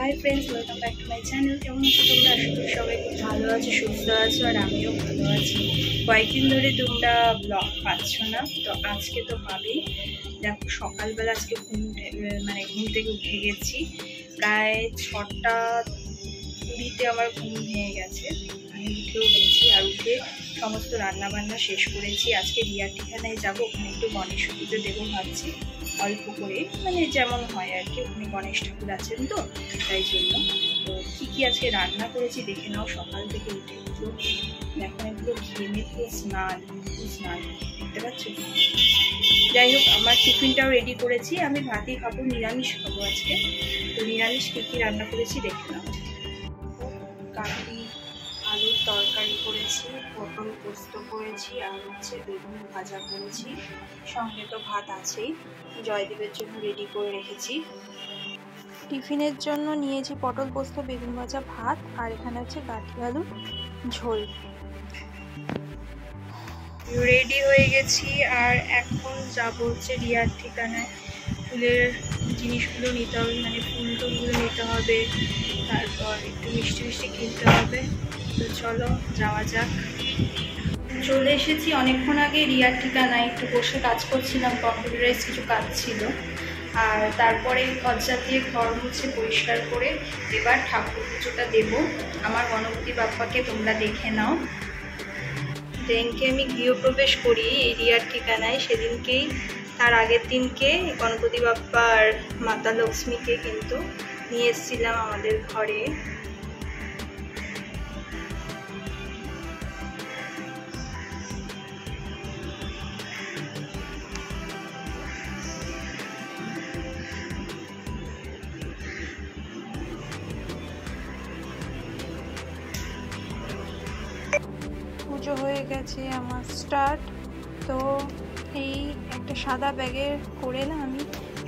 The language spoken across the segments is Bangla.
Hi friends, welcome back to my channel. কেমন আছো তোমরা? আশা করি সবাই খুব ভালো আছো, সুস্থ আছো, আর আমিও ভালো আছি। কয়েকদিন ধরে তোমরা ব্লগ পাচ্ছ না, তো আজকে তো পাবেই। দেখো সকালবেলা আজকে ঘুম থেকে উঠে গেছি, প্রায় 6:20 আমার ঘুম ভেঙে গেছে। আমি উঠেও গেছি, আর উঠে সমস্ত রান্না বান্না শেষ করেছি। আজকে রিয়ার ঠিকানায় যাবো, ওখানে একটু গণেশ পুজো দেবো ভাবছি, অল্প করে, যেমন হয় আর কি। ওখানে গণেশ ঠাকুর আছেন তো, তাই জন্য। তো কী আজকে রান্না করেছি দেখে নাও। সকাল থেকে উঠে পুরো দেখো পুরো ঘেমে পুরো স্নান দেখতে পাচ্ছ। যাই হোক, আমার টিফিনটাও রেডি করেছি। আমি ভাতই খাবো, নিরামিষ খাবো আজকে। তো নিরামিষ কী রান্না করেছি দেখে নাও। কাঠি আলুর তরকারি করেছি, পটল পোস্ত করেছি, আর বেগুন ভাজা করেছি, সঙ্গে তো ভাত আছেই। জয়দেবের জন্য রেডি করে রেখেছি। টিফিনের জন্য নিয়েছি পটল পোস্ত, বেগুন ভাজা, ভাত, আর এখানে হচ্ছে কাঠি আলুর ঝোল। রেডি হয়ে গেছি, আর এখন যাবো হচ্ছে রিয়ার ঠিকানায়। ফুলের জিনিসগুলো নিতে হবে, ফুল টুলগুলো নিতে হবে, তারপর একটু মিষ্টি কিনতে হবে। তো চলো যাওয়া যাক। চলে এসেছি অনেকক্ষণ আগে রিয়ার ঠিকানায়। একটু বসে কাজ করছিলাম, কম্পিউটারাইজ কিছু কাজ ছিল। আর তারপরে ঘর দিয়ে ঘর মুছে পরিষ্কার করে এবার ঠাকুর পুজোটা দেবো। আমার গণপতি বাপ্পাকে তোমরা দেখে নাও। যেদিনকে আমি গৃহপ্রবেশ করি এই রিয়ার ঠিকানায়, সেদিনকেই, তার আগের দিনকে গণপতি বাপ্পা আর মাতা লক্ষ্মীকে কিন্তু নিয়ে এসেছিলাম আমাদের ঘরে। পুজো হয়ে গেছে আমার স্টার্ট। তো এই একটা সাদা ব্যাগে করে না আমি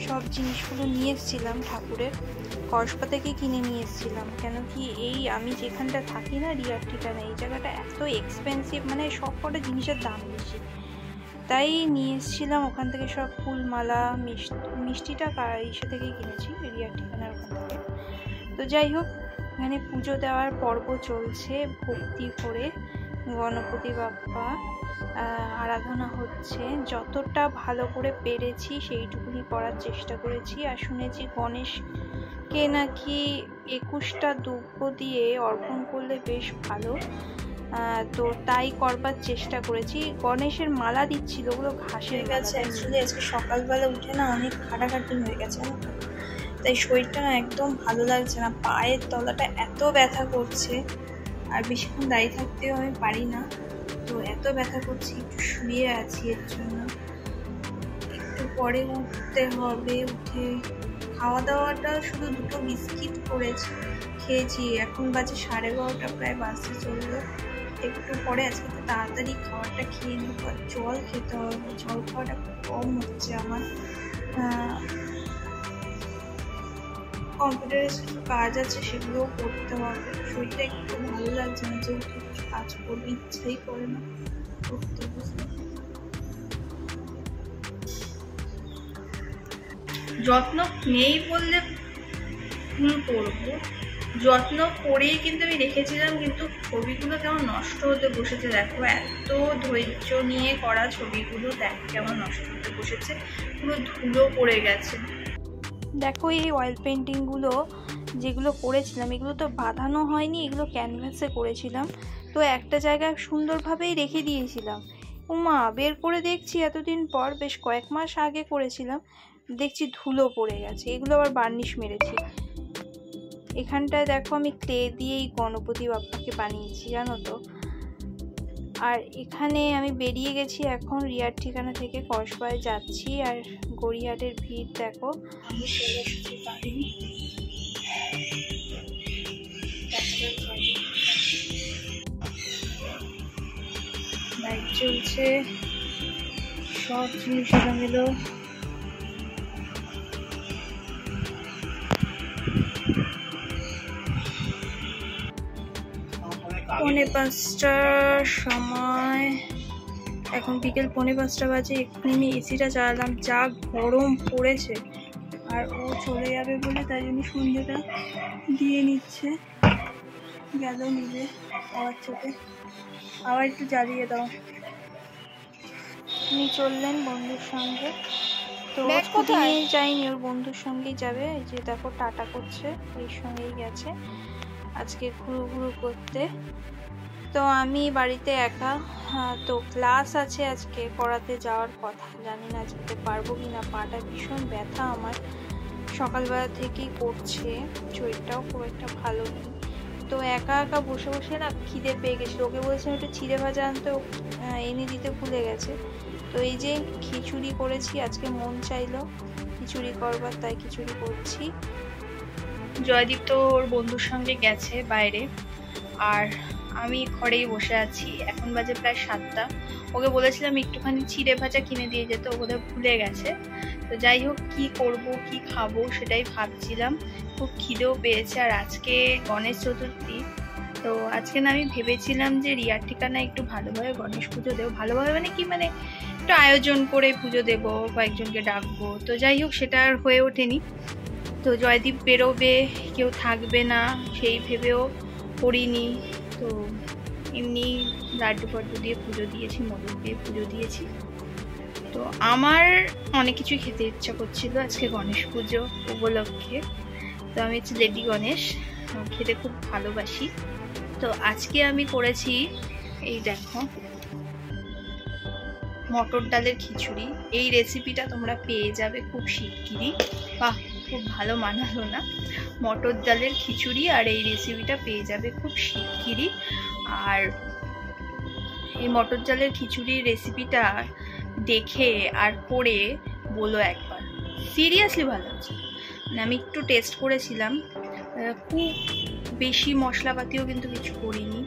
সব জিনিসগুলো নিয়ে এসেছিলাম ঠাকুরের। কসবা থেকে কিনে নিয়ে এসেছিলাম, কেন কি এই আমি যেখানটা থাকি না রিয়ার ঠিকানা, এই জায়গাটা এত এক্সপেন্সিভ, সব কটা জিনিসের দাম বেশি। তাই নিয়ে এসেছিলাম ওখান থেকে সব ফুলমালা, মিষ্টিটা ইসে থেকেই কিনেছি, রিয়ার ঠিকানার ওখান থেকে। তো যাই হোক, এখানে পুজো দেওয়ার পর্ব চলছে, ভক্তি করে গণপতি বাপ্পা আরাধনা হচ্ছে। যতটা ভালো করে পেরেছি সেইটুকুনি করার চেষ্টা করেছি। আর শুনেছি গণেশকে নাকি 21টা দুব্য দিয়ে অর্পণ করলে বেশ ভালো, তো তাই করবার চেষ্টা করেছি। গণেশের মালা দিচ্ছিল, ওগুলো ঘাসের গেছে। অ্যাকচুয়ালি আজকে সকালবেলা উঠে না অনেক খাটাখাটি হয়ে গেছে, তাই শরীরটা না একদম ভালো লাগছে না। পায়ের তলাটা এত ব্যথা করছে, আর বেশিক্ষণ দাঁড়িয়ে থাকতেও আমি পারি না, তো এত ব্যথা করছি। একটু শুয়ে আছি, এর জন্য একটু পরে উঠতে হবে। উঠে খাওয়া দাওয়াটা শুধু 2টো বিস্কিট খেয়েছি। এখন বাজে 12:30, প্রায় বাজতে চললো। একটু পরে আজকে তো তাড়াতাড়ি খাবারটা খেয়ে নেব, আর জল খেতে হবে। জল খাওয়াটা কম হচ্ছে আমার। কম্পিউটারে কিছু কাজ আছে, সেগুলোও করতে হবে। শরীরটা একটু ভালো লাগছে না, যে উঠে কিছু কাজ করবে ইচ্ছাই করে না করতে। যত্ন নেই বললে ভুল করবো, যত্ন করেই কিন্তু আমি রেখেছিলাম, কিন্তু ছবিগুলো কেমন নষ্ট হতে বসেছে। দেখো এত ধৈর্য নিয়ে করা ছবিগুলো দেখো কেমন নষ্ট হতে বসেছে, পুরো ধুলো পড়ে গেছে। দেখো এই অয়েল পেন্টিংগুলো যেগুলো করেছিলাম, এগুলো তো বাঁধানো হয়নি, এগুলো ক্যানভাসে করেছিলাম। তো একটা জায়গায় সুন্দরভাবেই রেখে দিয়েছিলাম। বের করে দেখছি এতদিন পর, বেশ কয়েক মাস আগে করেছিলাম, দেখছি ধুলো পড়ে গেছে। এগুলো আবার বার্নিশ মেরেছি। এখানটায় দেখো আমি ক্লে দিয়েই গণপতি বাপ্পাকে বানিয়েছি, জানো তো। আর এখানে আমি বেরিয়ে গেছি এখন রিয়ার ঠিকানা থেকে, কসবায় যাচ্ছি। আর গড়িয়াহাটের ভিড় দেখো। আমি চলে এসেছি বাড়ি, লাইট চলছে, সব জিনিস এলোমেলো। পৌনে 5টার সময়, এখন বিকেল 4:45 বাজে। এক্ষুনি আমি এসিটা চালালাম, যা গরম পড়েছে। আর ও চলে যাবে বলে তাই জন্য সন্ধ্যেটা দিয়ে নিচ্ছে। গেল নিবে আবার চোখে, আবার একটু জ্বালিয়ে দাও। উনি চললেন বন্ধুর সঙ্গে, তো স্কুটি নিয়ে যায়নি, ওর বন্ধুর সঙ্গেই যাবে। এই যে দেখো টাটা করছে, এর সঙ্গেই গেছে আজকে ঘুরু ঘুরু করতে। তো আমি বাড়িতে একা, তো ক্লাস আছে আজকে, পড়াতে যাওয়ার কথা, জানি না যেতে পারবো কি না। পাটা ভীষণ ব্যথা আমার, সকালবেলা থেকেই করছে, শরীরটাও খুব একটা ভালো নেই। তো একা একা বসে বসে না খিদে পেয়ে গেছিলো, ওকে বলছিলাম একটু চিড়ে ভাজা আনতে, এনে দিতে ভুলে গেছে। তো এই যে খিচুড়ি করেছি, আজকে মন চাইলো খিচুড়ি করবার, তাই খিচুড়ি করছি। জয়দীপ তো ওর বন্ধুর সঙ্গে গেছে বাইরে, আর আমি ঘরেই বসে আছি। এখন বাজে প্রায় 7টা। ওকে বলেছিলাম একটুখানি চিড়ে ভাজা কিনে দিয়ে যেতে, ও বোধহয় ভুলে গেছে। তো যাই হোক, কি করব কি খাবো সেটাই ভাবছিলাম, খুব খিদেও পেয়েছে। আর আজকে গণেশ চতুর্থী, তো আজকে না আমি ভেবেছিলাম যে রিয়ার ঠিকানা একটু ভালোভাবে গণেশ পুজো দেবো, ভালোভাবে মানে কি, মানে একটু আয়োজন করে পুজো দেবো, কয়েকজনকে ডাকবো। তো যাই হোক, সেটা আর হয়ে ওঠেনি। তো জয়দীপ বেরোবে, কেউ থাকবে না, সেই ভেবেও করিনি। তো এমনি লাড্ডু ফাড্ডু দিয়ে পুজো দিয়েছি, মোদক দিয়ে পুজো দিয়েছি। তো আমার অনেক কিছুই খেতে ইচ্ছা করছিল আজকে গণেশ পুজো উপলক্ষে। তো আমি হচ্ছে লেডি গণেশ, খেতে খুব ভালোবাসি। তো আজকে আমি করেছি, এই দেখো, মটর ডালের খিচুড়ি। এই রেসিপিটা তোমরা পেয়ে যাবে খুব শিগগিরই। বাহ, খুব ভালো মানালো না? মটর ডালের খিচুড়ি আর এই রেসিপিটা পেয়ে যাবে খুব শিগগিরই। আর এই মটর ডালের খিচুড়ির রেসিপিটা দেখে আর করে বলো একবার, সিরিয়াসলি ভালো হচ্ছে। মানে আমি একটু টেস্ট করেছিলাম, খুব বেশি মশলাপাতিও কিন্তু কিছু করিনি,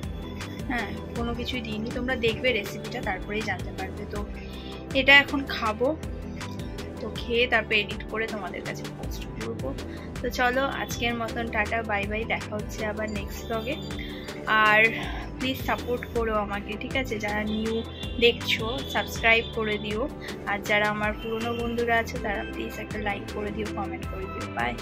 হ্যাঁ, কোনো কিছুই দিইনি। তোমরা দেখবে রেসিপিটা, তারপরেই জানতে পারবে। তো এটা এখন খাবো, তো খেয়ে তারপর এডিট করে তোমাদের কাছে পোস্ট করবো। তো চলো, আজকের মতন টাটা, বাই বাই, দেখা হচ্ছে আবার নেক্সট ব্লগে। আর প্লিজ সাপোর্ট করো আমাকে, ঠিক আছে? যারা নিউ দেখছো সাবস্ক্রাইব করে দিও, আর যারা আমার পুরনো বন্ধুরা আছে তারা প্লিজ একটা লাইক করে দিও, কমেন্ট করে দিও। বাই।